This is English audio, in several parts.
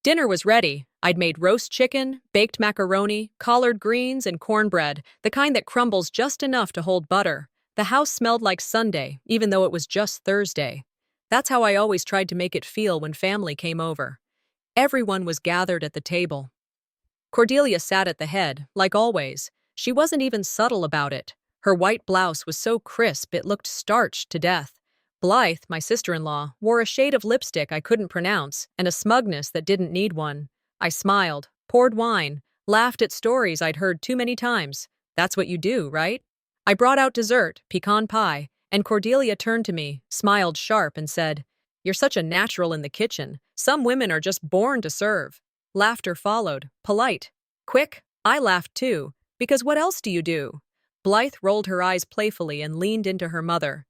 Dinner was ready. I'd made roast chicken, baked macaroni, collard greens, and cornbread, the kind that crumbles just enough to hold butter. The house smelled like Sunday, even though it was just Thursday. That's how I always tried to make it feel when family came over. Everyone was gathered at the table. Cordelia sat at the head, like always. She wasn't even subtle about it. Her white blouse was so crisp it looked starched to death. Blythe, my sister-in-law, wore a shade of lipstick I couldn't pronounce and a smugness that didn't need one. I smiled, poured wine, laughed at stories I'd heard too many times. That's what you do, right? I brought out dessert, pecan pie, and Cordelia turned to me, smiled sharp, and said, "You're such a natural in the kitchen. Some women are just born to serve." Laughter followed, polite. Quick, I laughed too, because what else do you do? Blythe rolled her eyes playfully and leaned into her mother.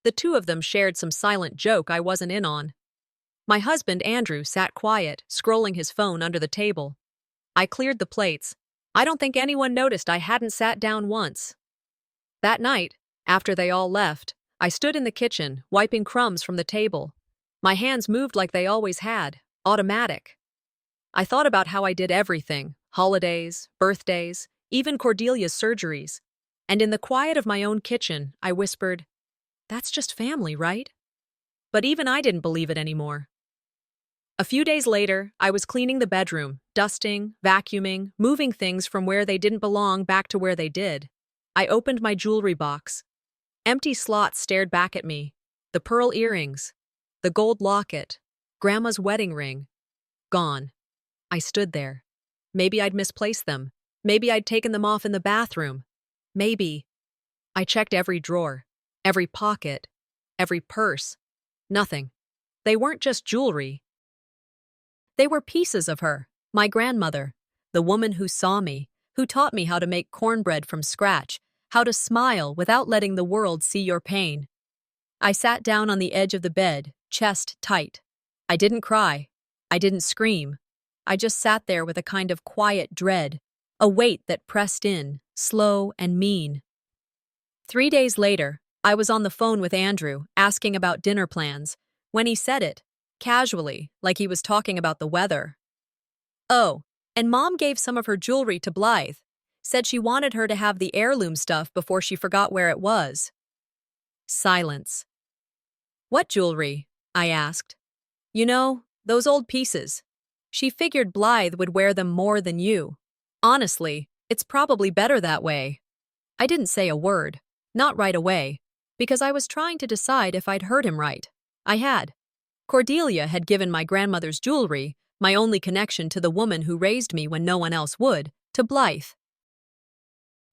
The two of them shared some silent joke I wasn't in on. My husband, Andrew, sat quiet, scrolling his phone under the table. I cleared the plates. I don't think anyone noticed I hadn't sat down once. That night, after they all left, I stood in the kitchen, wiping crumbs from the table. My hands moved like they always had, automatic. I thought about how I did everything, holidays, birthdays, even Cordelia's surgeries. And in the quiet of my own kitchen, I whispered, "That's just family, right?" But even I didn't believe it anymore. A few days later, I was cleaning the bedroom, dusting, vacuuming, moving things from where they didn't belong back to where they did. I opened my jewelry box. Empty slots stared back at me. The pearl earrings, the gold locket, Grandma's wedding ring. Gone. I stood there. Maybe I'd misplaced them. Maybe I'd taken them off in the bathroom. Maybe. I checked every drawer, every pocket, every purse. Nothing. They weren't just jewelry. They were pieces of her, my grandmother, the woman who saw me, who taught me how to make cornbread from scratch, how to smile without letting the world see your pain. I sat down on the edge of the bed, chest tight. I didn't cry. I didn't scream. I just sat there with a kind of quiet dread, a weight that pressed in, slow and mean. 3 days later, I was on the phone with Andrew, asking about dinner plans, when he said it, casually, like he was talking about the weather. "Oh, and Mom gave some of her jewelry to Blythe, said she wanted her to have the heirloom stuff before she forgot where it was." Silence. "What jewelry?" I asked. "You know, those old pieces. She figured Blythe would wear them more than you. Honestly, it's probably better that way." I didn't say a word, not right away, because I was trying to decide if I'd heard him right. I had. Cordelia had given my grandmother's jewelry, my only connection to the woman who raised me when no one else would, to Blythe.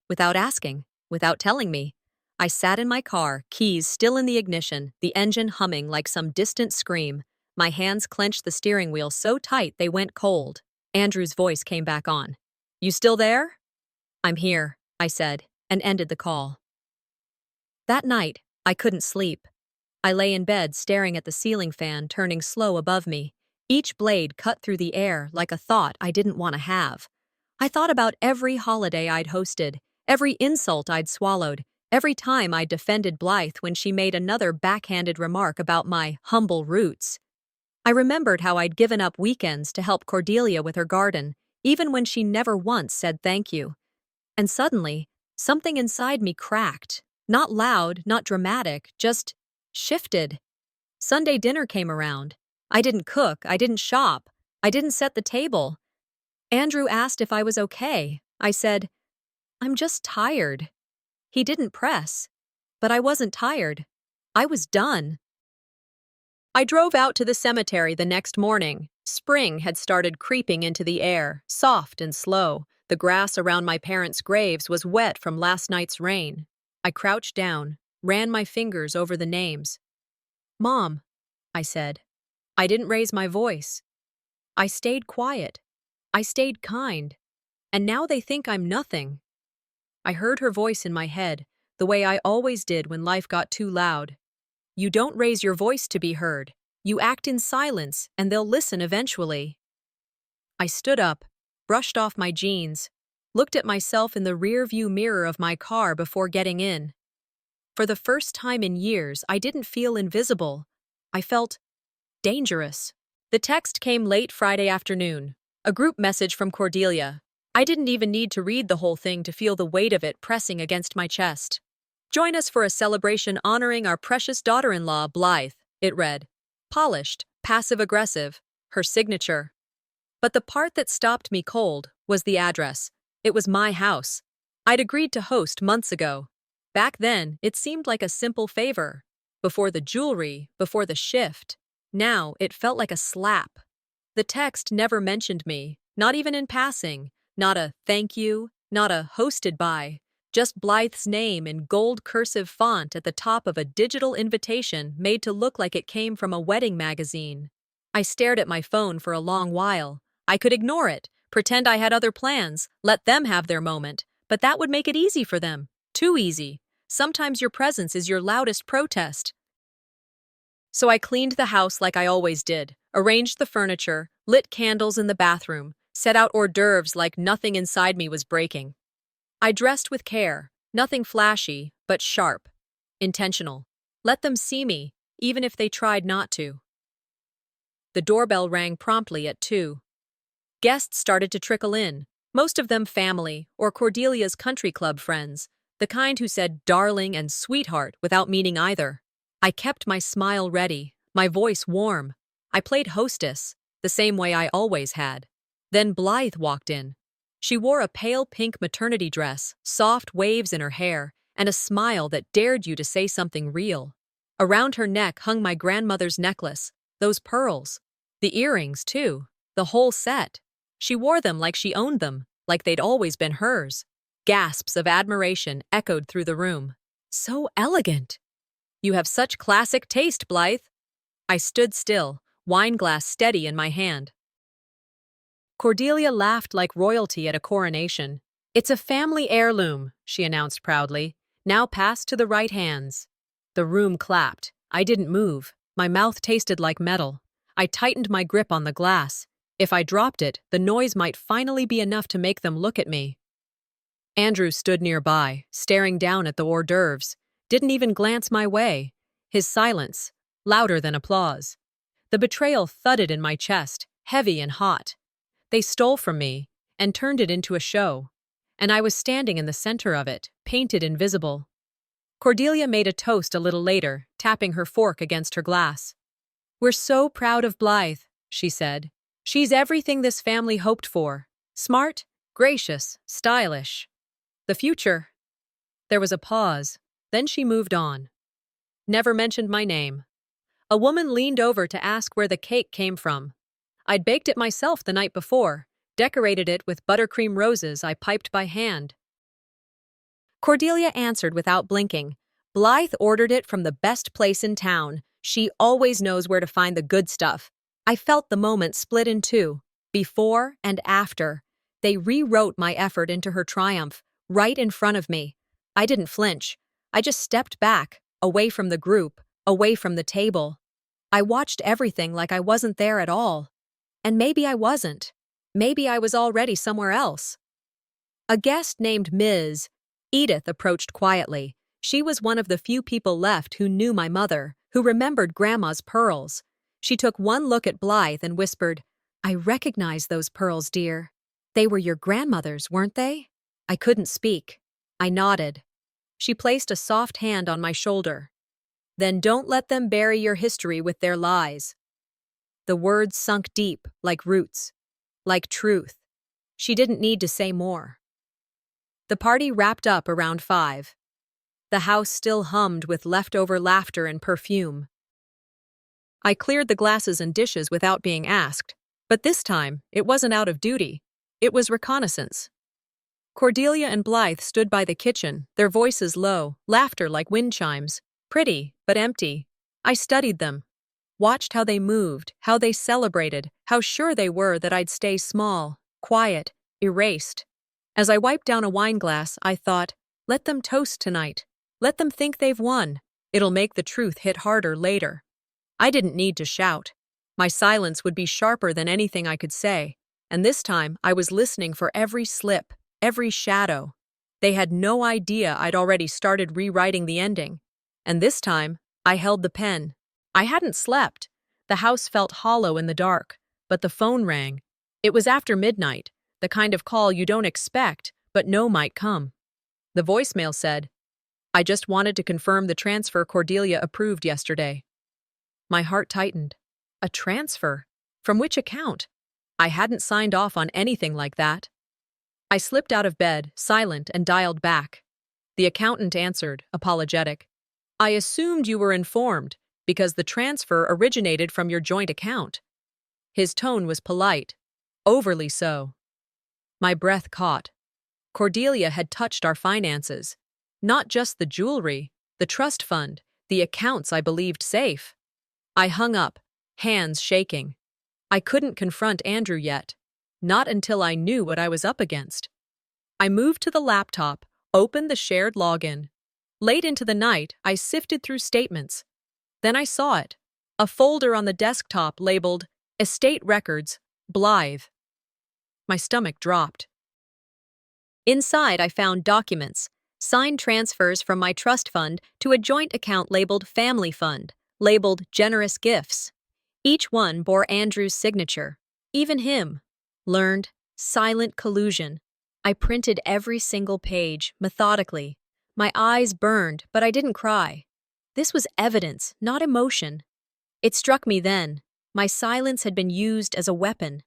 Without asking, without telling me, I sat in my car, keys still in the ignition, the engine humming like some distant scream. My hands clenched the steering wheel so tight they went cold. Andrew's voice came back on. "You still there?" "I'm here," I said, and ended the call. That night, I couldn't sleep. I lay in bed staring at the ceiling fan turning slow above me. Each blade cut through the air like a thought I didn't want to have. I thought about every holiday I'd hosted, every insult I'd swallowed, every time I'd defended Blythe when she made another backhanded remark about my humble roots. I remembered how I'd given up weekends to help Cordelia with her garden, even when she never once said thank you. And suddenly, something inside me cracked. Not loud, not dramatic, just shifted. Sunday dinner came around. I didn't cook, I didn't shop, I didn't set the table. Andrew asked if I was okay. I said, "I'm just tired." He didn't press. But I wasn't tired. I was done. I drove out to the cemetery the next morning. Spring had started creeping into the air, soft and slow. The grass around my parents' graves was wet from last night's rain. I crouched down, ran my fingers over the names. "Mom," I said. I didn't raise my voice. I stayed quiet. I stayed kind. And now they think I'm nothing. I heard her voice in my head, the way I always did when life got too loud. "You don't raise your voice to be heard. You act in silence, and they'll listen eventually." I stood up, brushed off my jeans, looked at myself in the rear-view mirror of my car before getting in. For the first time in years, I didn't feel invisible. I felt dangerous. The text came late Friday afternoon. A group message from Cordelia. I didn't even need to read the whole thing to feel the weight of it pressing against my chest. Join us for a celebration honoring our precious daughter-in-law, Blythe, it read. Polished, passive-aggressive, her signature. But the part that stopped me cold was the address. It was my house. I'd agreed to host months ago. Back then, it seemed like a simple favor. Before the jewelry, before the shift. Now, it felt like a slap. The text never mentioned me, not even in passing. Not a thank you, not a hosted by. Just Blythe's name in gold cursive font at the top of a digital invitation made to look like it came from a wedding magazine. I stared at my phone for a long while. I could ignore it, pretend I had other plans, let them have their moment, but that would make it easy for them. Too easy. Sometimes your presence is your loudest protest. So I cleaned the house like I always did, arranged the furniture, lit candles in the bathroom, set out hors d'oeuvres like nothing inside me was breaking. I dressed with care, nothing flashy, but sharp, intentional. Let them see me, even if they tried not to. The doorbell rang promptly at 2. Guests started to trickle in, most of them family or Cordelia's country club friends, the kind who said darling and sweetheart without meaning either. I kept my smile ready, my voice warm. I played hostess, the same way I always had. Then Blythe walked in. She wore a pale pink maternity dress, soft waves in her hair, and a smile that dared you to say something real. Around her neck hung my grandmother's necklace, those pearls. The earrings, too. The whole set. She wore them like she owned them, like they'd always been hers. Gasps of admiration echoed through the room. So elegant. You have such classic taste, Blythe. I stood still, wineglass steady in my hand. Cordelia laughed like royalty at a coronation. It's a family heirloom, she announced proudly, now passed to the right hands. The room clapped. I didn't move. My mouth tasted like metal. I tightened my grip on the glass. If I dropped it, the noise might finally be enough to make them look at me. Andrew stood nearby, staring down at the hors d'oeuvres. Didn't even glance my way. His silence, louder than applause. The betrayal thudded in my chest, heavy and hot. They stole from me and turned it into a show, and I was standing in the center of it, painted invisible. Cordelia made a toast a little later, tapping her fork against her glass. We're so proud of Blythe, she said. She's everything this family hoped for. Smart, gracious, stylish. The future. There was a pause, then she moved on. Never mentioned my name. A woman leaned over to ask where the cake came from. I'd baked it myself the night before, decorated it with buttercream roses I piped by hand. Cordelia answered without blinking. Blythe ordered it from the best place in town. She always knows where to find the good stuff. I felt the moment split in two, before and after. They rewrote my effort into her triumph, right in front of me. I didn't flinch. I just stepped back, away from the group, away from the table. I watched everything like I wasn't there at all. And maybe I wasn't. Maybe I was already somewhere else. A guest named Ms. Edith approached quietly. She was one of the few people left who knew my mother, who remembered Grandma's pearls. She took one look at Blythe and whispered, I recognize those pearls, dear. They were your grandmother's, weren't they? I couldn't speak. I nodded. She placed a soft hand on my shoulder. Then don't let them bury your history with their lies. The words sunk deep, like roots, like truth. She didn't need to say more. The party wrapped up around 5. The house still hummed with leftover laughter and perfume. I cleared the glasses and dishes without being asked, but this time it wasn't out of duty. It was reconnaissance. Cordelia and Blythe stood by the kitchen, their voices low, laughter like wind chimes. Pretty, but empty. I studied them. Watched how they moved, how they celebrated, how sure they were that I'd stay small, quiet, erased. As I wiped down a wine glass, I thought, let them toast tonight. Let them think they've won. It'll make the truth hit harder later. I didn't need to shout. My silence would be sharper than anything I could say, and this time I was listening for every slip, every shadow. They had no idea I'd already started rewriting the ending. And this time, I held the pen. I hadn't slept. The house felt hollow in the dark, but the phone rang. It was after midnight, the kind of call you don't expect, but know might come. The voicemail said, "I just wanted to confirm the transfer Cordelia approved yesterday." My heart tightened. A transfer? From which account? I hadn't signed off on anything like that. I slipped out of bed, silent, and dialed back. The accountant answered, apologetic. "I assumed you were informed, because the transfer originated from your joint account." His tone was polite, overly so. My breath caught. Cordelia had touched our finances. Not just the jewelry, the trust fund, the accounts I believed safe. I hung up, hands shaking. I couldn't confront Andrew yet, not until I knew what I was up against. I moved to the laptop, opened the shared login. Late into the night, I sifted through statements. Then I saw it, a folder on the desktop labeled Estate Records, Blythe. My stomach dropped. Inside, I found documents, signed transfers from my trust fund to a joint account labeled Family Fund, labeled Generous Gifts. Each one bore Andrew's signature. Even him. Learned, silent collusion. I printed every single page, methodically. My eyes burned, but I didn't cry. This was evidence, not emotion. It struck me then. My silence had been used as a weapon.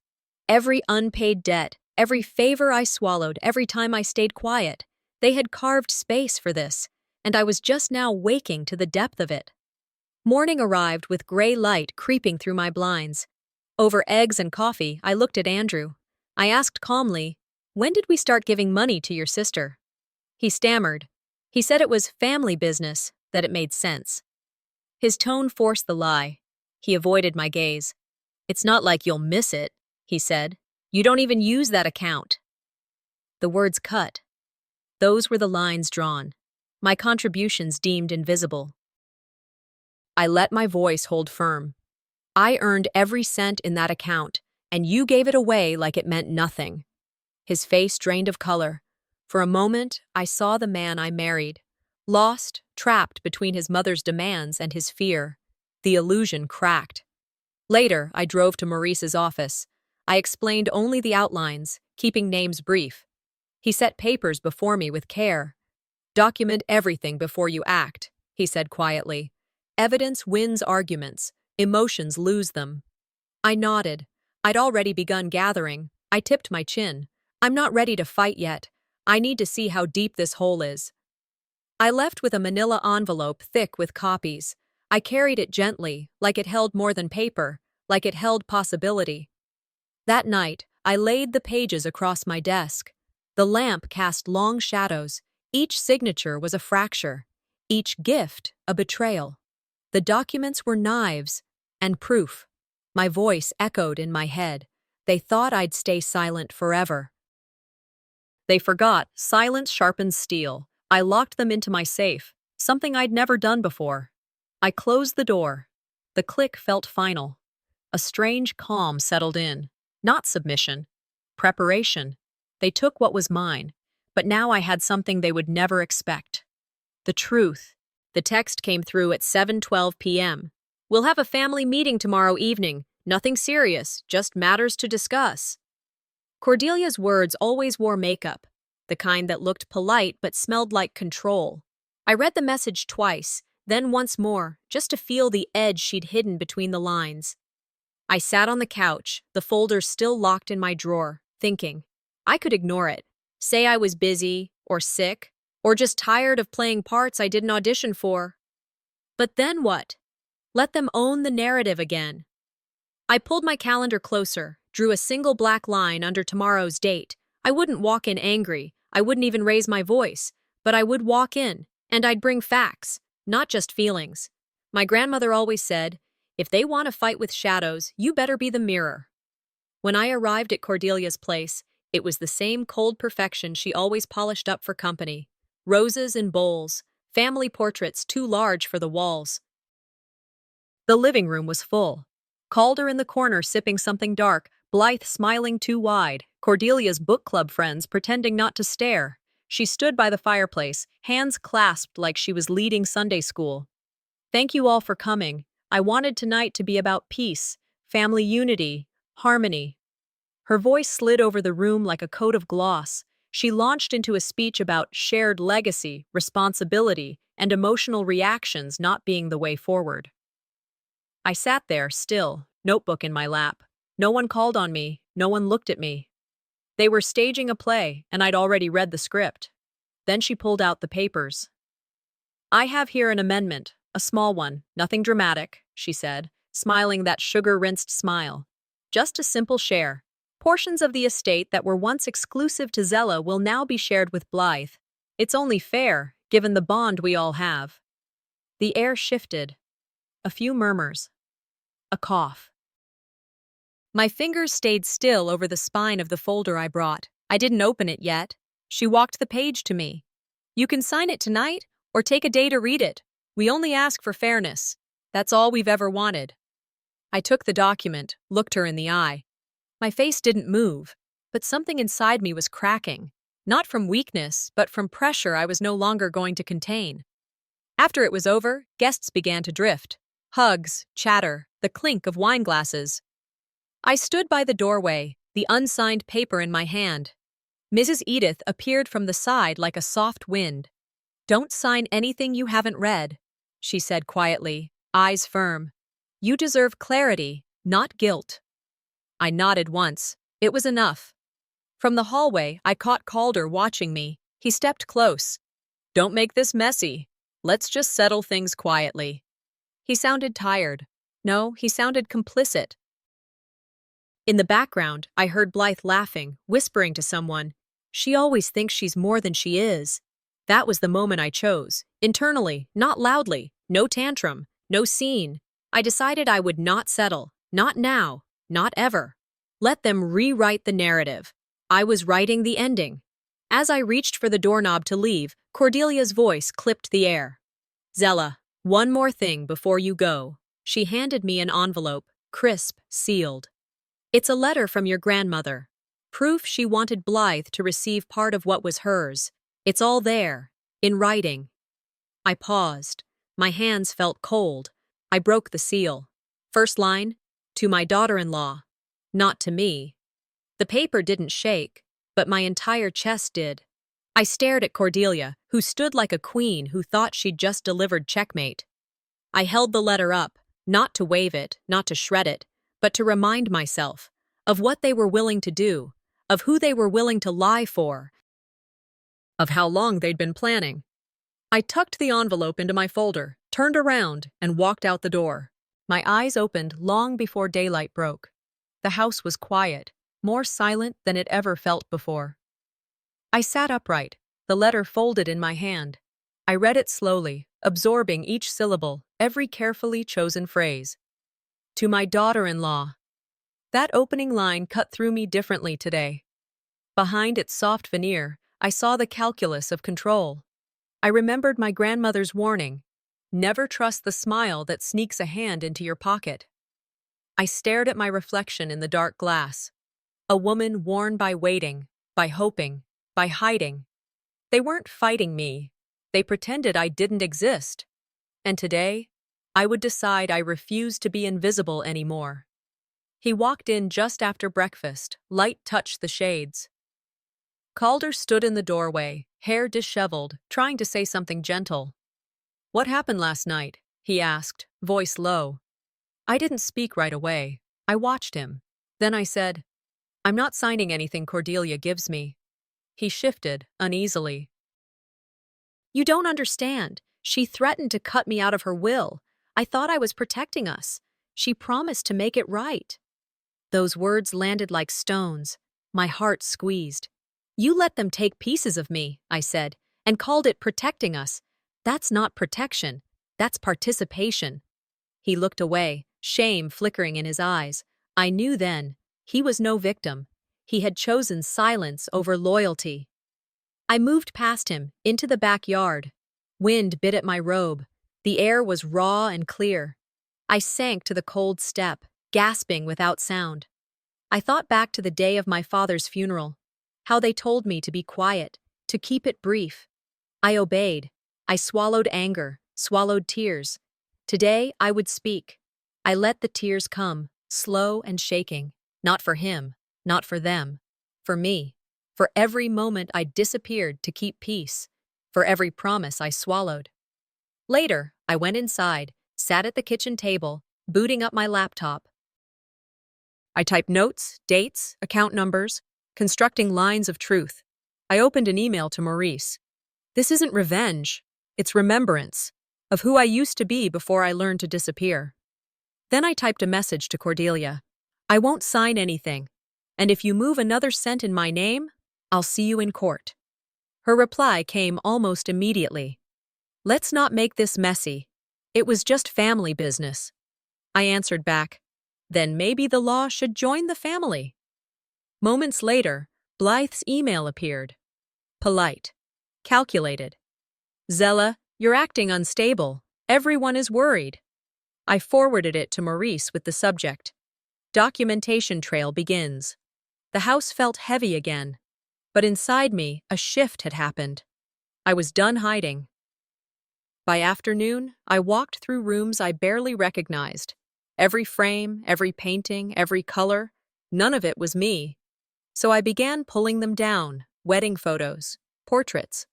Every unpaid debt, every favor I swallowed, every time I stayed quiet, they had carved space for this, and I was just now waking to the depth of it. Morning arrived with gray light creeping through my blinds. Over eggs and coffee, I looked at Andrew. I asked calmly, "When did we start giving money to your sister?" He stammered. He said it was family business, that it made sense. His tone forced the lie. He avoided my gaze. "It's not like you'll miss it," he said. "You don't even use that account." The words cut. Those were the lines drawn. My contributions deemed invisible. I let my voice hold firm. "I earned every cent in that account, and you gave it away like it meant nothing." His face drained of color. For a moment, I saw the man I married. Lost, trapped between his mother's demands and his fear. The illusion cracked. Later, I drove to Maurice's office. I explained only the outlines, keeping names brief. He set papers before me with care. "Document everything before you act," he said quietly. "Evidence wins arguments. Emotions lose them." I nodded. I'd already begun gathering. I tipped my chin. "I'm not ready to fight yet. I need to see how deep this hole is." I left with a manila envelope thick with copies. I carried it gently, like it held more than paper, like it held possibility. That night, I laid the pages across my desk. The lamp cast long shadows. Each signature was a fracture. Each gift, a betrayal. The documents were knives and proof. My voice echoed in my head. They thought I'd stay silent forever. They forgot silence sharpens steel. I locked them into my safe, something I'd never done before. I closed the door. The click felt final. A strange calm settled in. Not submission. Preparation. They took what was mine, but now I had something they would never expect. The truth. The text came through at 7:12 p.m. "We'll have a family meeting tomorrow evening. Nothing serious, just matters to discuss." Cordelia's words always wore makeup, the kind that looked polite but smelled like control. I read the message twice, then once more, just to feel the edge she'd hidden between the lines. I sat on the couch, the folder still locked in my drawer, thinking. I could ignore it, say I was busy, or sick, or just tired of playing parts I didn't audition for. But then what? Let them own the narrative again. I pulled my calendar closer, drew a single black line under tomorrow's date. I wouldn't walk in angry, I wouldn't even raise my voice, but I would walk in, and I'd bring facts, not just feelings. My grandmother always said, "If they want to fight with shadows, you better be the mirror." When I arrived at Cordelia's place, it was the same cold perfection she always polished up for company. Roses in bowls, family portraits too large for the walls. The living room was full. Calder in the corner sipping something dark, Blythe smiling too wide, Cordelia's book club friends pretending not to stare. She stood by the fireplace, hands clasped like she was leading Sunday school. "Thank you all for coming. I wanted tonight to be about peace, family unity, harmony. Her voice slid over the room like a coat of gloss. She launched into a speech about shared legacy, responsibility, and emotional reactions not being the way forward. I sat there, still, notebook in my lap. No one called on me, no one looked at me. They were staging a play, and I'd already read the script. Then she pulled out the papers. I have here an amendment, a small one, nothing dramatic, she said, smiling that sugar-rinsed smile. Just a simple share. Portions of the estate that were once exclusive to Zella will now be shared with Blythe. It's only fair, given the bond we all have. The air shifted. A few murmurs. A cough. My fingers stayed still over the spine of the folder I brought. I didn't open it yet. She walked the page to me. You can sign it tonight, or take a day to read it. We only ask for fairness. That's all we've ever wanted. I took the document, looked her in the eye. My face didn't move, but something inside me was cracking. Not from weakness, but from pressure I was no longer going to contain. After it was over, guests began to drift. Hugs, chatter, the clink of wine glasses. I stood by the doorway, the unsigned paper in my hand. Mrs. Edith appeared from the side like a soft wind. Don't sign anything you haven't read, she said quietly, eyes firm. You deserve clarity, not guilt. I nodded once. It was enough. From the hallway, I caught Calder watching me. He stepped close. Don't make this messy. Let's just settle things quietly. He sounded tired. No, he sounded complicit. In the background, I heard Blythe laughing, whispering to someone. She always thinks she's more than she is. That was the moment I chose. Internally, not loudly. No tantrum. No scene. I decided I would not settle. Not now. Not ever. Let them rewrite the narrative. I was writing the ending. As I reached for the doorknob to leave, Cordelia's voice clipped the air. Zella, one more thing before you go. She handed me an envelope, crisp, sealed. It's a letter from your grandmother. Proof she wanted Blythe to receive part of what was hers. It's all there, in writing. I paused. My hands felt cold. I broke the seal. First line, to my daughter-in-law. Not to me. The paper didn't shake, but my entire chest did. I stared at Cordelia, who stood like a queen who thought she'd just delivered checkmate. I held the letter up, not to wave it, not to shred it, but to remind myself of what they were willing to do, of who they were willing to lie for, of how long they'd been planning. I tucked the envelope into my folder, turned around, and walked out the door. My eyes opened long before daylight broke. The house was quiet, more silent than it ever felt before. I sat upright, the letter folded in my hand. I read it slowly, absorbing each syllable, every carefully chosen phrase. To my daughter-in-law. That opening line cut through me differently today. Behind its soft veneer, I saw the calculus of control. I remembered my grandmother's warning, never trust the smile that sneaks a hand into your pocket. I stared at my reflection in the dark glass. A woman worn by waiting, by hoping, by hiding. They weren't fighting me. They pretended I didn't exist. And today, I would decide I refused to be invisible anymore. He walked in just after breakfast. Light touched the shades. Calder stood in the doorway, hair disheveled, trying to say something gentle. What happened last night? He asked, voice low. I didn't speak right away. I watched him. Then I said, I'm not signing anything Cordelia gives me. He shifted, uneasily. You don't understand. She threatened to cut me out of her will. I thought I was protecting us. She promised to make it right. Those words landed like stones. My heart squeezed. You let them take pieces of me, I said, and called it protecting us. That's not protection. That's participation. He looked away, shame flickering in his eyes. I knew then. He was no victim. He had chosen silence over loyalty. I moved past him, into the backyard. Wind bit at my robe. The air was raw and clear. I sank to the cold step, gasping without sound. I thought back to the day of my father's funeral, how they told me to be quiet, to keep it brief. I obeyed. I swallowed anger, swallowed tears. Today, I would speak. I let the tears come, slow and shaking. Not for him, not for them, for me. For every moment I disappeared to keep peace. For every promise I swallowed. Later, I went inside, sat at the kitchen table, booting up my laptop. I typed notes, dates, account numbers, constructing lines of truth. I opened an email to Maurice. This isn't revenge, it's remembrance of who I used to be before I learned to disappear. Then I typed a message to Cordelia. I won't sign anything, and if you move another cent in my name, I'll see you in court. Her reply came almost immediately. Let's not make this messy. It was just family business. I answered back, then maybe the law should join the family. Moments later, Blythe's email appeared. Polite. Calculated. Zella, you're acting unstable. Everyone is worried. I forwarded it to Maurice with the subject. Documentation trail begins. The house felt heavy again. But inside me, a shift had happened. I was done hiding. By afternoon, I walked through rooms I barely recognized. Every frame, every painting, every color, none of it was me. So I began pulling them down, wedding photos, portraits.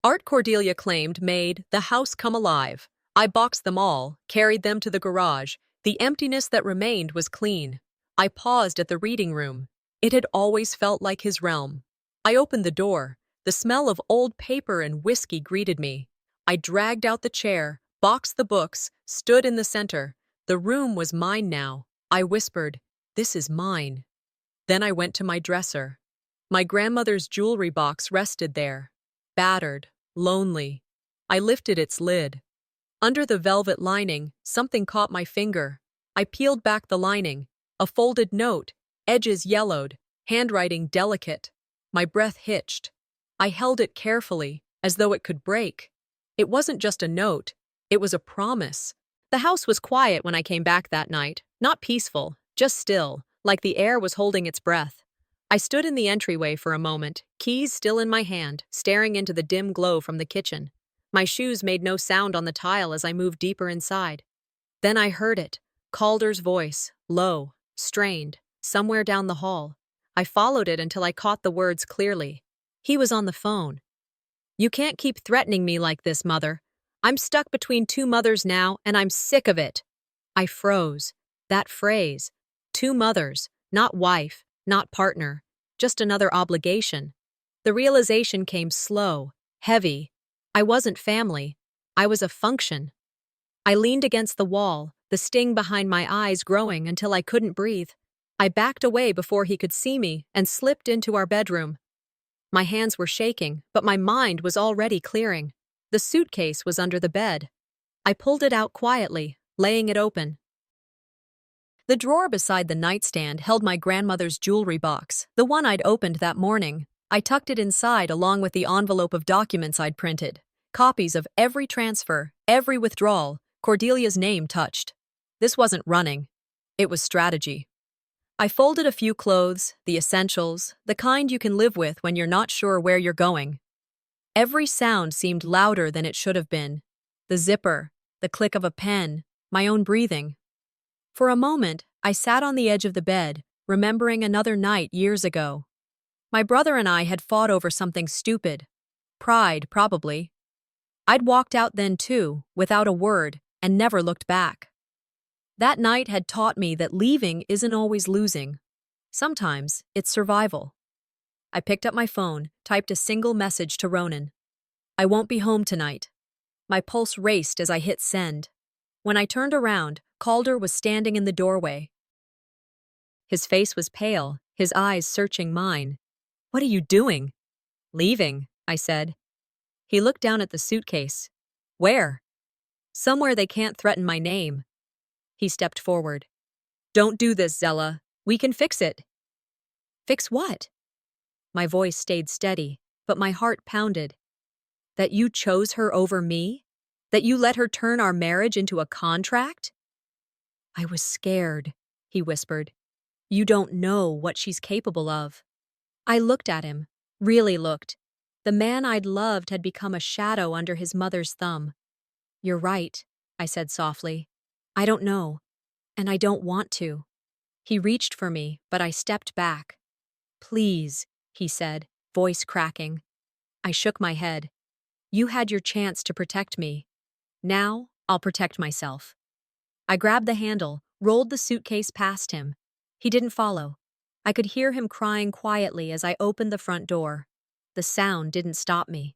Art Cordelia claimed made the house come alive. I boxed them all, carried them to the garage. The emptiness that remained was clean. I paused at the reading room. It had always felt like his realm. I opened the door. The smell of old paper and whiskey greeted me. I dragged out the chair, boxed the books, stood in the center. The room was mine now. I whispered, "This is mine." Then I went to my dresser. My grandmother's jewelry box rested there, battered, lonely. I lifted its lid. Under the velvet lining, something caught my finger. I peeled back the lining. A folded note, edges yellowed, handwriting delicate. My breath hitched. I held it carefully, as though it could break. It wasn't just a note, it was a promise. The house was quiet when I came back that night, not peaceful, just still, like the air was holding its breath. I stood in the entryway for a moment, keys still in my hand, staring into the dim glow from the kitchen. My shoes made no sound on the tile as I moved deeper inside. Then I heard it, Calder's voice, low, strained, somewhere down the hall. I followed it until I caught the words clearly. He was on the phone. "You can't keep threatening me like this, Mother. I'm stuck between two mothers now, and I'm sick of it." I froze. That phrase. Two mothers, not wife, not partner, just another obligation. The realization came slow, heavy. I wasn't family. I was a function. I leaned against the wall, the sting behind my eyes growing until I couldn't breathe. I backed away before he could see me and slipped into our bedroom. My hands were shaking, but my mind was already clearing. The suitcase was under the bed. I pulled it out quietly, laying it open. The drawer beside the nightstand held my grandmother's jewelry box, the one I'd opened that morning. I tucked it inside along with the envelope of documents I'd printed. Copies of every transfer, every withdrawal, Cordelia's name touched. This wasn't running. It was strategy. I folded a few clothes, the essentials, the kind you can live with when you're not sure where you're going. Every sound seemed louder than it should have been. The zipper, the click of a pen, my own breathing. For a moment, I sat on the edge of the bed, remembering another night years ago. My brother and I had fought over something stupid. Pride, probably. I'd walked out then too, without a word, and never looked back. That night had taught me that leaving isn't always losing. Sometimes it's survival. I picked up my phone, typed a single message to Ronan. "I won't be home tonight." My pulse raced as I hit send. When I turned around, Calder was standing in the doorway. His face was pale, his eyes searching mine. "What are you doing?" "Leaving," I said. He looked down at the suitcase. "Where?" "Somewhere they can't threaten my name." He stepped forward. "Don't do this, Zella. We can fix it." "Fix what?" My voice stayed steady, but my heart pounded. "That you chose her over me? That you let her turn our marriage into a contract?" "I was scared," he whispered. "You don't know what she's capable of." I looked at him, really looked. The man I'd loved had become a shadow under his mother's thumb. "You're right. I said softly. I don't know, and I don't want to. He reached for me, but I stepped back. Please, he said, voice cracking. I shook my head. You had your chance to protect me. Now, I'll protect myself. I grabbed the handle, rolled the suitcase past him. He didn't follow. I could hear him crying quietly as I opened the front door. The sound didn't stop me.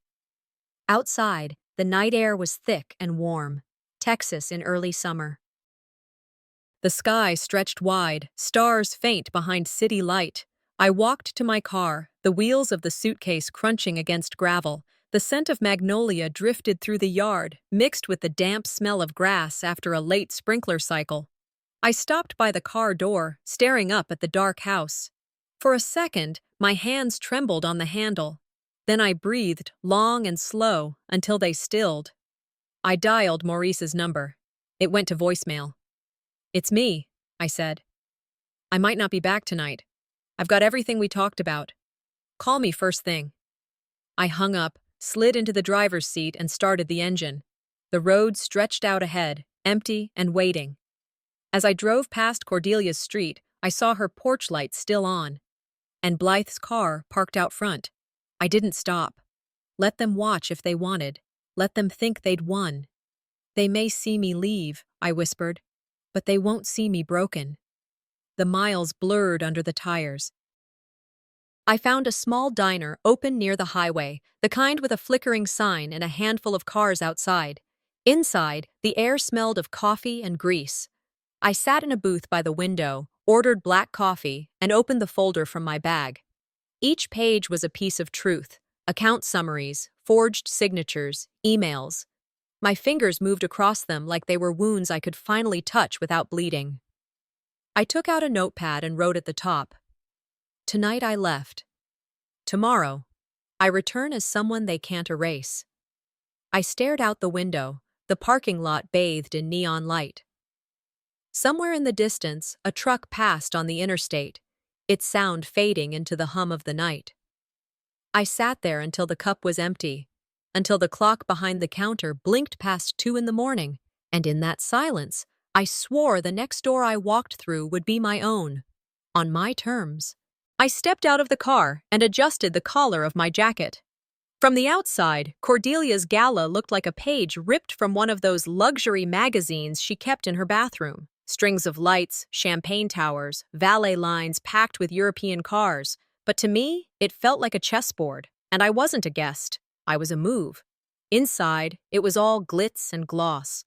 Outside, the night air was thick and warm. Texas in early summer. The sky stretched wide, stars faint behind city light. I walked to my car, the wheels of the suitcase crunching against gravel. The scent of magnolia drifted through the yard, mixed with the damp smell of grass after a late sprinkler cycle. I stopped by the car door, staring up at the dark house. For a second, my hands trembled on the handle. Then I breathed, long and slow, until they stilled. I dialed Maurice's number. It went to voicemail. It's me, I said. I might not be back tonight. I've got everything we talked about. Call me first thing. I hung up, slid into the driver's seat, and started the engine. The road stretched out ahead, empty and waiting. As I drove past Cordelia's street, I saw her porch light still on. And Blythe's car parked out front. I didn't stop. Let them watch if they wanted. Let them think they'd won. They may see me leave, I whispered, but they won't see me broken. The miles blurred under the tires. I found a small diner open near the highway, the kind with a flickering sign and a handful of cars outside. Inside, the air smelled of coffee and grease. I sat in a booth by the window, ordered black coffee, and opened the folder from my bag. Each page was a piece of truth: account summaries, forged signatures, emails. My fingers moved across them like they were wounds I could finally touch without bleeding. I took out a notepad and wrote at the top, "Tonight I left. Tomorrow, I return as someone they can't erase." I stared out the window, the parking lot bathed in neon light. Somewhere in the distance, a truck passed on the interstate, its sound fading into the hum of the night. I sat there until the cup was empty, until the clock behind the counter blinked past 2 in the morning, and in that silence, I swore the next door I walked through would be my own, on my terms. I stepped out of the car and adjusted the collar of my jacket. From the outside, Cordelia's gala looked like a page ripped from one of those luxury magazines she kept in her bathroom. Strings of lights, champagne towers, valet lines packed with European cars. But to me, it felt like a chessboard, and I wasn't a guest. I was a move. Inside, it was all glitz and gloss.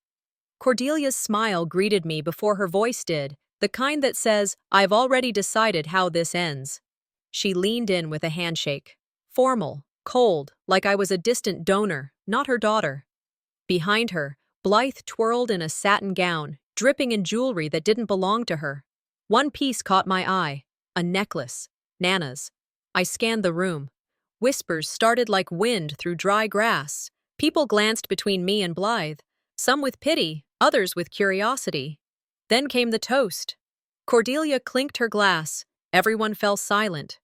Cordelia's smile greeted me before her voice did, the kind that says, "I've already decided how this ends." She leaned in with a handshake. Formal, cold, like I was a distant donor, not her daughter. Behind her, Blythe twirled in a satin gown, dripping in jewelry that didn't belong to her. One piece caught my eye, a necklace, Nana's. I scanned the room. Whispers started like wind through dry grass. People glanced between me and Blythe, some with pity, others with curiosity. Then came the toast. Cordelia clinked her glass. Everyone fell silent.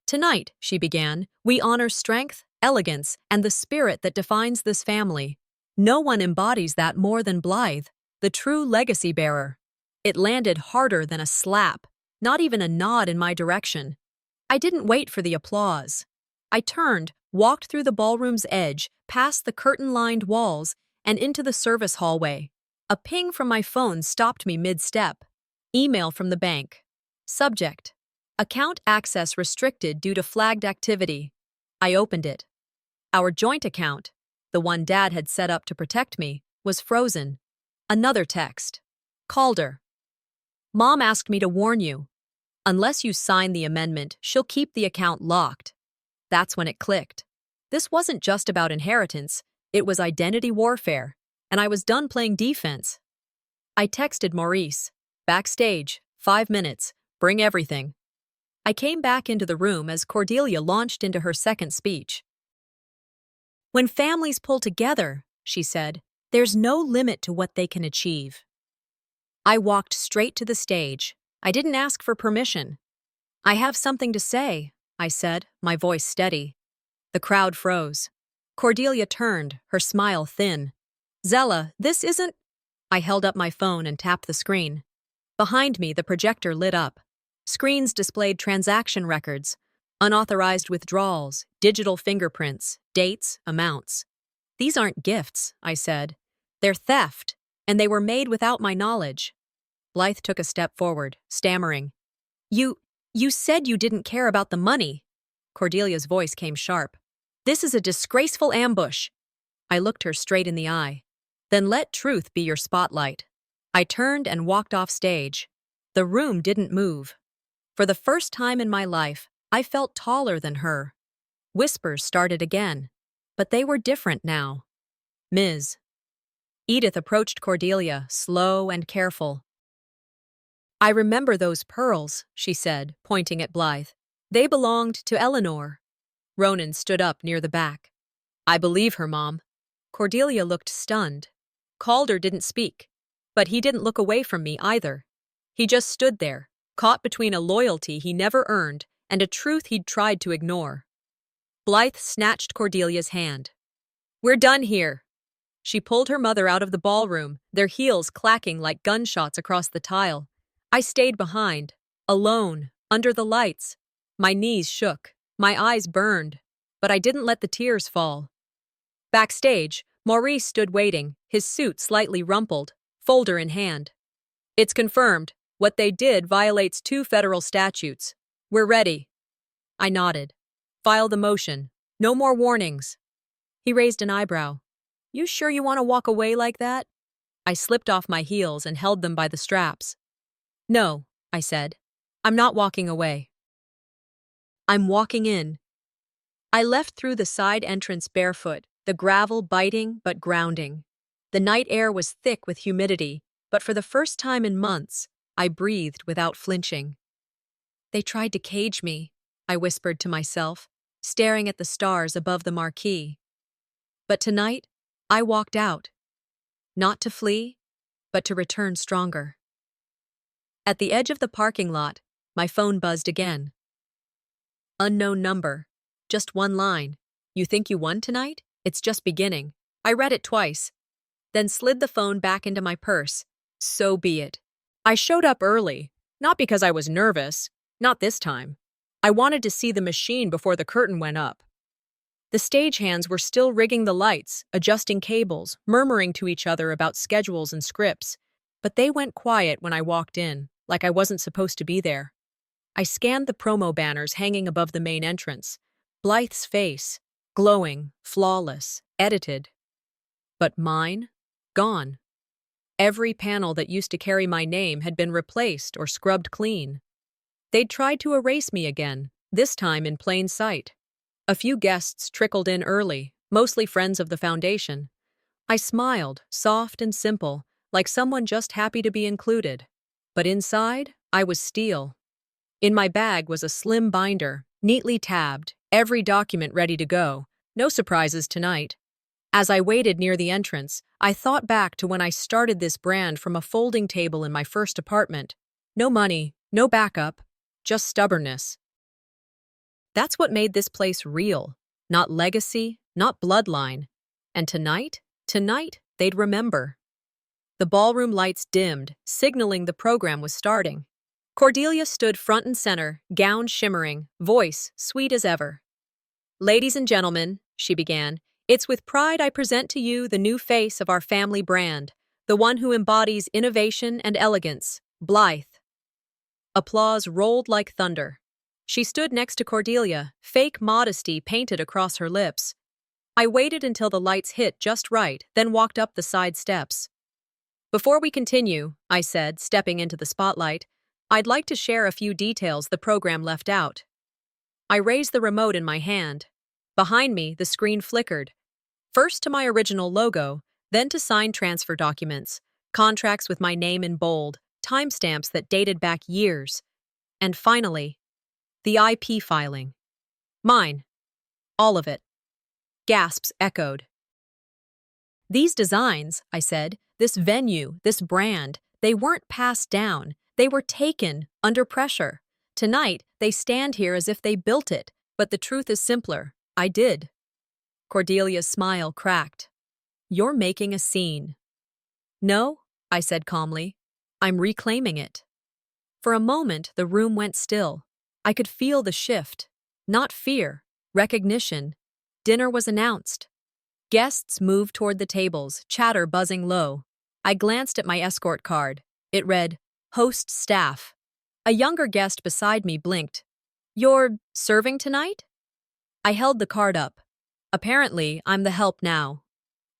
"Tonight," she began, "we honor strength, elegance, and the spirit that defines this family. No one embodies that more than Blythe, the true legacy bearer." It landed harder than a slap, not even a nod in my direction. I didn't wait for the applause. I turned, walked through the ballroom's edge, past the curtain-lined walls, and into the service hallway. A ping from my phone stopped me mid-step. Email from the bank. Subject: account access restricted due to flagged activity. I opened it. Our joint account, the one Dad had set up to protect me, was frozen. Another text. Calder: "Mom asked me to warn you. Unless you sign the amendment, she'll keep the account locked." That's when it clicked. This wasn't just about inheritance, it was identity warfare, and I was done playing defense. I texted Maurice. "Backstage, 5 minutes, bring everything." I came back into the room as Cordelia launched into her second speech. "When families pull together," she said, "there's no limit to what they can achieve." I walked straight to the stage. I didn't ask for permission. "I have something to say," I said, my voice steady. The crowd froze. Cordelia turned, her smile thin. Zella, this isn't. I held up my phone and tapped the screen. Behind me, the projector lit up. Screens displayed transaction records, unauthorized withdrawals, digital fingerprints, dates, amounts. These aren't gifts, I said. They're theft, and they were made without my knowledge. Blythe took a step forward, stammering. You said you didn't care about the money. Cordelia's voice came sharp. This is a disgraceful ambush. I looked her straight in the eye. Then let truth be your spotlight. I turned and walked off stage. The room didn't move. For the first time in my life, I felt taller than her. Whispers started again, but they were different now. Ms. Edith approached Cordelia, slow and careful. I remember those pearls, she said, pointing at Blythe. They belonged to Eleanor. Ronan stood up near the back. I believe her, Mom. Cordelia looked stunned. Calder didn't speak, but he didn't look away from me either. He just stood there, caught between a loyalty he never earned and a truth he'd tried to ignore. Blythe snatched Cordelia's hand. We're done here. She pulled her mother out of the ballroom, their heels clacking like gunshots across the tile. I stayed behind, alone, under the lights. My knees shook, my eyes burned, but I didn't let the tears fall. Backstage, Maurice stood waiting, his suit slightly rumpled, folder in hand. It's confirmed. What they did violates 2 federal statutes. We're ready. I nodded. File the motion. No more warnings. He raised an eyebrow. You sure you want to walk away like that? I slipped off my heels and held them by the straps. No, I said. I'm not walking away. I'm walking in. I left through the side entrance barefoot, the gravel biting but grounding. The night air was thick with humidity, but for the first time in months, I breathed without flinching. They tried to cage me, I whispered to myself, staring at the stars above the marquee. But tonight, I walked out. Not to flee, but to return stronger. At the edge of the parking lot, my phone buzzed again. Unknown number. Just one line. You think you won tonight? It's just beginning. I read it twice, then slid the phone back into my purse. So be it. I showed up early, not because I was nervous, not this time. I wanted to see the machine before the curtain went up. The stagehands were still rigging the lights, adjusting cables, murmuring to each other about schedules and scripts, but they went quiet when I walked in, like I wasn't supposed to be there. I scanned the promo banners hanging above the main entrance. Blythe's face, glowing, flawless, edited. But mine? Gone. Every panel that used to carry my name had been replaced or scrubbed clean. They'd tried to erase me again, this time in plain sight. A few guests trickled in early, mostly friends of the foundation. I smiled, soft and simple, like someone just happy to be included. But inside, I was steel. In my bag was a slim binder, neatly tabbed, every document ready to go. No surprises tonight. As I waited near the entrance, I thought back to when I started this brand from a folding table in my first apartment. No money, no backup, just stubbornness. That's what made this place real. Not legacy, not bloodline. And tonight, they'd remember. The ballroom lights dimmed, signaling the program was starting. Cordelia stood front and center, gown shimmering, voice sweet as ever. Ladies and gentlemen, she began, it's with pride I present to you the new face of our family brand, the one who embodies innovation and elegance, Blythe. Applause rolled like thunder. She stood next to Cordelia, fake modesty painted across her lips. I waited until the lights hit just right, then walked up the side steps. Before we continue, I said, stepping into the spotlight, I'd like to share a few details the program left out. I raised the remote in my hand. Behind me, the screen flickered. First to my original logo, then to signed transfer documents, contracts with my name in bold, timestamps that dated back years. And finally, the IP filing. Mine. All of it. Gasps echoed. These designs, I said, this venue, this brand, they weren't passed down. They were taken under pressure. Tonight, they stand here as if they built it, but the truth is simpler. I did. Cordelia's smile cracked. You're making a scene. No, I said calmly. I'm reclaiming it. For a moment, the room went still. I could feel the shift. Not fear, recognition. Dinner was announced. Guests moved toward the tables, chatter buzzing low. I glanced at my escort card. It read, Host Staff. A younger guest beside me blinked. You're serving tonight? I held the card up. Apparently, I'm the help now.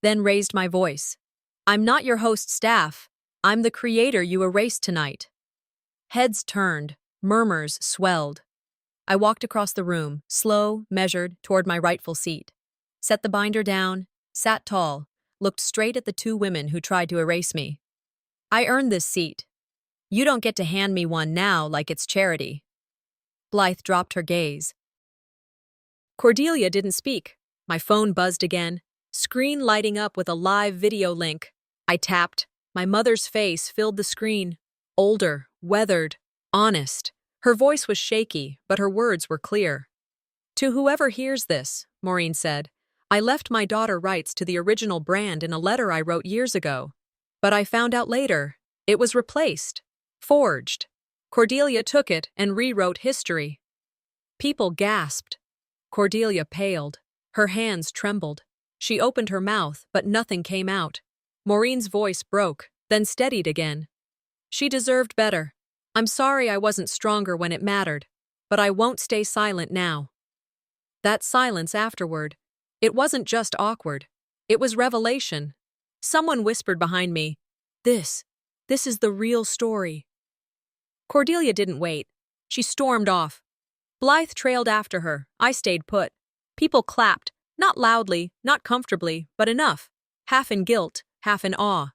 Then raised my voice. I'm not your host staff. I'm the creator you erased tonight. Heads turned, murmurs swelled. I walked across the room, slow, measured, toward my rightful seat. Set the binder down, sat tall, looked straight at the two women who tried to erase me. I earned this seat. You don't get to hand me one now like it's charity. Blythe dropped her gaze. Cordelia didn't speak. My phone buzzed again, screen lighting up with a live video link. I tapped. My mother's face filled the screen. Older, weathered, honest. Her voice was shaky, but her words were clear. To whoever hears this, Maureen said, I left my daughter rights to the original brand in a letter I wrote years ago. But I found out later, it was replaced, forged. Cordelia took it and rewrote history. People gasped. Cordelia paled. Her hands trembled. She opened her mouth, but nothing came out. Maureen's voice broke, then steadied again. She deserved better. I'm sorry I wasn't stronger when it mattered, but I won't stay silent now. That silence afterward, it wasn't just awkward. It was revelation. Someone whispered behind me, This is the real story. Cordelia didn't wait. She stormed off. Blythe trailed after her. I stayed put. People clapped, not loudly, not comfortably, but enough, half in guilt, half in awe.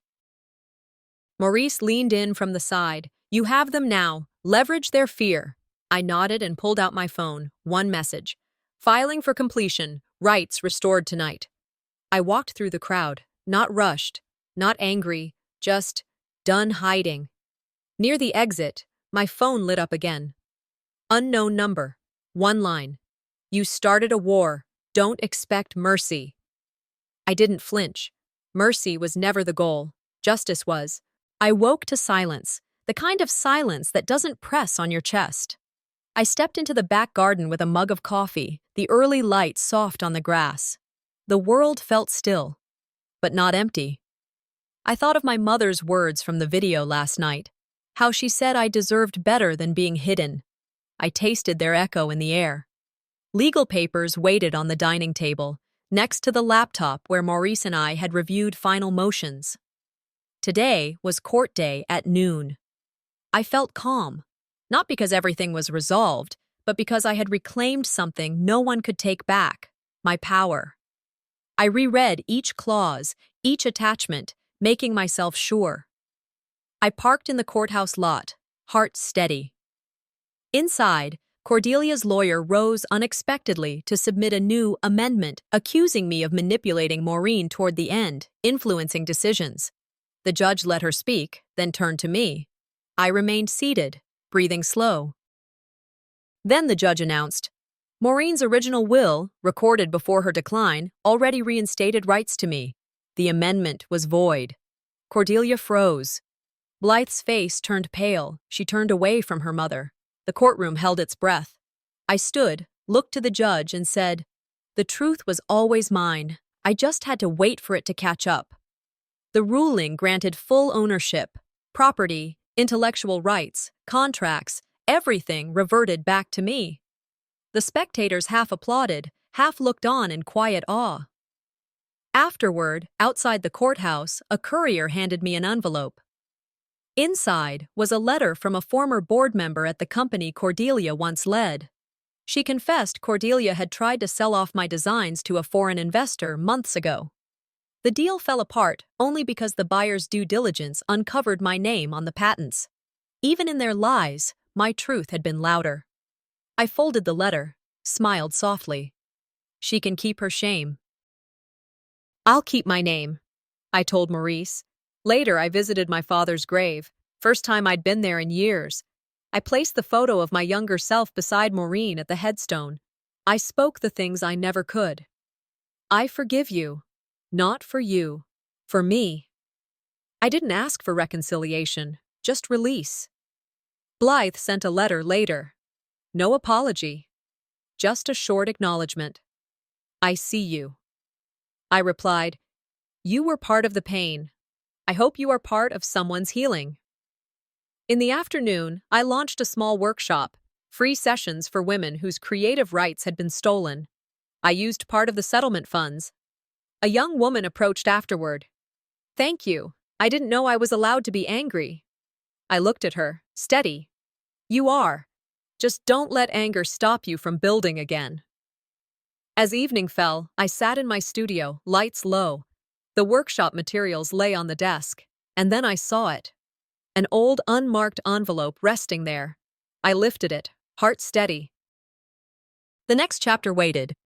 Maurice leaned in from the side. You have them now. Leverage their fear. I nodded and pulled out my phone. One message. Filing for completion. Rights restored tonight. I walked through the crowd, not rushed, not angry, just done hiding. Near the exit, my phone lit up again. Unknown number. One line. You started a war. Don't expect mercy. I didn't flinch. Mercy was never the goal. Justice was. I woke to silence, the kind of silence that doesn't press on your chest. I stepped into the back garden with a mug of coffee, the early light soft on the grass. The world felt still, but not empty. I thought of my mother's words from the video last night, how she said I deserved better than being hidden. I tasted their echo in the air. Legal papers waited on the dining table, next to the laptop where Maurice and I had reviewed final motions. Today was court day at noon. I felt calm, not because everything was resolved, but because I had reclaimed something no one could take back, my power. I reread each clause, each attachment, making myself sure. I parked in the courthouse lot, heart steady. Inside, Cordelia's lawyer rose unexpectedly to submit a new amendment accusing me of manipulating Maureen toward the end, influencing decisions. The judge let her speak, then turned to me. I remained seated, breathing slow. Then the judge announced, Maureen's original will, recorded before her decline, already reinstated rights to me. The amendment was void. Cordelia froze. Blythe's face turned pale. She turned away from her mother. The courtroom held its breath. I stood, looked to the judge, and said, The truth was always mine. I just had to wait for it to catch up. The ruling granted full ownership, property, intellectual rights, contracts, everything reverted back to me. The spectators half applauded, half looked on in quiet awe. Afterward, outside the courthouse, a courier handed me an envelope. Inside was a letter from a former board member at the company Cordelia once led. She confessed Cordelia had tried to sell off my designs to a foreign investor months ago. The deal fell apart only because the buyer's due diligence uncovered my name on the patents. Even in their lies, my truth had been louder. I folded the letter, smiled softly. She can keep her shame. I'll keep my name, I told Maurice. Later, I visited my father's grave, first time I'd been there in years. I placed the photo of my younger self beside Maureen at the headstone. I spoke the things I never could. I forgive you, not for you, For me, I didn't ask for reconciliation, just release. Blythe sent a letter later. No apology, just a short acknowledgement. I see you. I replied, you were part of the pain. I hope you are part of someone's healing. In the afternoon, I launched a small workshop, free sessions for women whose creative rights had been stolen. I used part of the settlement funds. A young woman approached afterward. Thank you. I didn't know I was allowed to be angry. I looked at her, steady. You are. Just don't let anger stop you from building again. As evening fell, I sat in my studio, lights low. The workshop materials lay on the desk, and then I saw it. An old, unmarked envelope resting there. I lifted it, heart steady. The next chapter waited.